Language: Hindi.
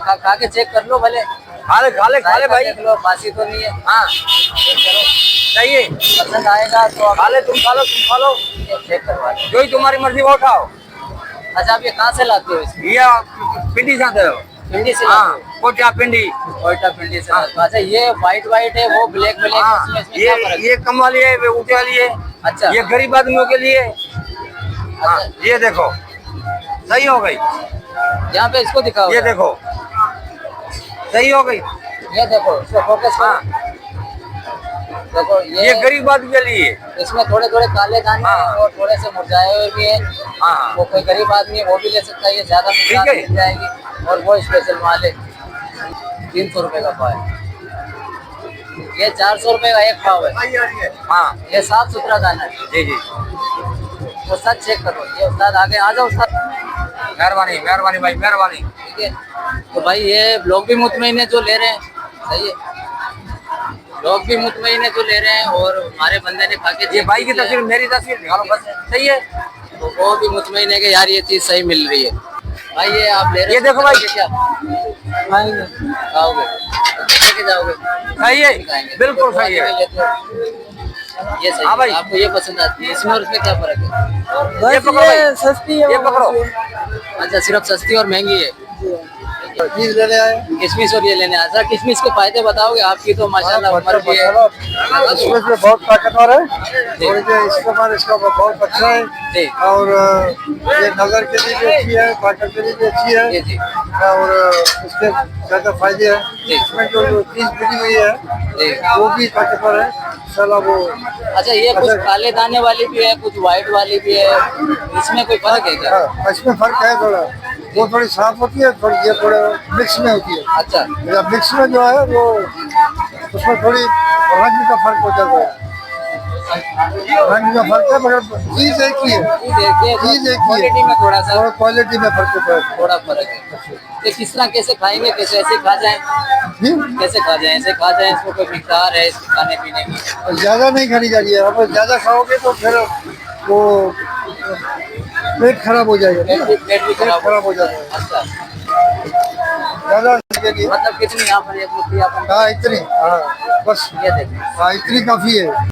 खा के चेक कर लो भले, खा ले भाई। देख लो बासी तो नहीं है। हाँ चेक करो, चाहिए, पसंद आएगा तो आप खा ले, तुम खा लो, तुम खा लो, चेक करवा लो। जो ही तुम्हारी मर्जी वो उठाओ। अच्छा, आप ये कहाँ से लाते हो इसको? ये पिंडी से आते हो। पिंडी से हाँ, लाते हो? कोटा पिंडी। कोयटा पिंडी से लाते हो। अच्छा, ये व्हाइट व्हाइट है, वो ब्लैक ब्लैक है, हाँ, इसमें क्या फर्क है? ये कम वाली है, वो ऊँचे वाली है। अच्छा, ये गरीब आदमियों के लिए। हाँ, ये देखो सही हो गई, यहाँ पे इसको दिखाओ। ये देखो सही हो गई। ये देखो, इसको फोकस हाँ, करो। देखो ये गरीब आदमी के लिए। इसमें थोड़े थोड़े काले दाने हैं हाँ। और थोड़े से मुरझाए हुए भी हैं। हाँ, वो कोई गरीब आदमी है वो भी ले सकता है, ये ज्यादा ठीक मिल है। जाएगी। और वो स्पेशल माल है, 300 रुपए का पाव है। ये 400 रुपए का एक पाव है। हाँ ये साफ सुथरा दाना है। जी जी, उस्ताद चेक करो, ये उस्ताद आगे आ जाओ उस्ताद। मेहरबानी मेहरबानी भाई, मेहरबानी। ठीक है, तो भाई ये लोग भी मुतमईन है जो ले रहे हैं, सही है, लोग भी मुतमईन है जो ले रहे हैं। और हमारे बंदे ने खा के ये चेक भाई की किया है, तस्वीर, मेरी तस्वीर निकालो बस, सही है। तो वो भी मुतमईन है कि यार ये चीज सही मिल रही है। भाई ये आप ले रहे ये हो, देखो भाई। क्या खाओगे, लेके जाओगे? सही है, खाएंगे। बिल्कुल सही है। लेते हो। ये सही हाँ भाई। है, आपको ये पसंद आती है, इसमें और उसमें क्या फर्क है? ये पकड़ो भाई, सस्ती है, ये पकड़ो। अच्छा, सिर्फ सस्ती और महंगी है। चीज लेने आए। किशमिश और ये लेने आया। सर किशमिश के फायदे बताओगे? आपकी तो माशाल्लाह उम्र भी है। इसमें से बहुत ताकतवर है, और ये इस्तेमाल इसका बहुत अच्छा है। जी और ये नजर के लिए भी अच्छी है, ताकत के लिए भी अच्छी जी है, जी और इसके ज्यादा फायदे हैं। जी। इसमें जो चीज बनी हुई है जी। वो भी ताकतवर है। चलो वो अच्छा, ये कुछ काले दाने वाली भी है, कुछ व्हाइट वाली भी है, इसमें कोई फर्क है क्या? हाँ, इसमें फर्क है थोड़ा। वो थोड़ी साफ होती है, थोड़ी ये थोड़े मिक्स में होती है। अच्छा, मिक्स में जो है वो उसमें थोड़ी रंग का फर्क हो जाता है, रंग का फर्क है, मगर चीज एक ही है। देखिए चीज एक ही है, क्वालिटी में थोड़ा सा और क्वालिटी में फर्क होता है। थोड़ा फर्क है। ये किस तरह कैसे खाएंगे, कैसे ऐसे खा जाए, जी, कैसे खा जाए, ऐसे खा जाए, इसमें कोई मिकदार है इसके खाने पीने की? ज्यादा नहीं खानी चाहिए। अब ज्यादा खाओगे तो फिर वो पेट खराब हो जाएगा, पेट भी खराब हो जाता है अच्छा, ज्यादा के लिए। मतलब कितनी यहाँ पर एक मुट्ठी आप हाँ इतनी, हाँ बस, ये देखिए। हाँ इतनी काफी है।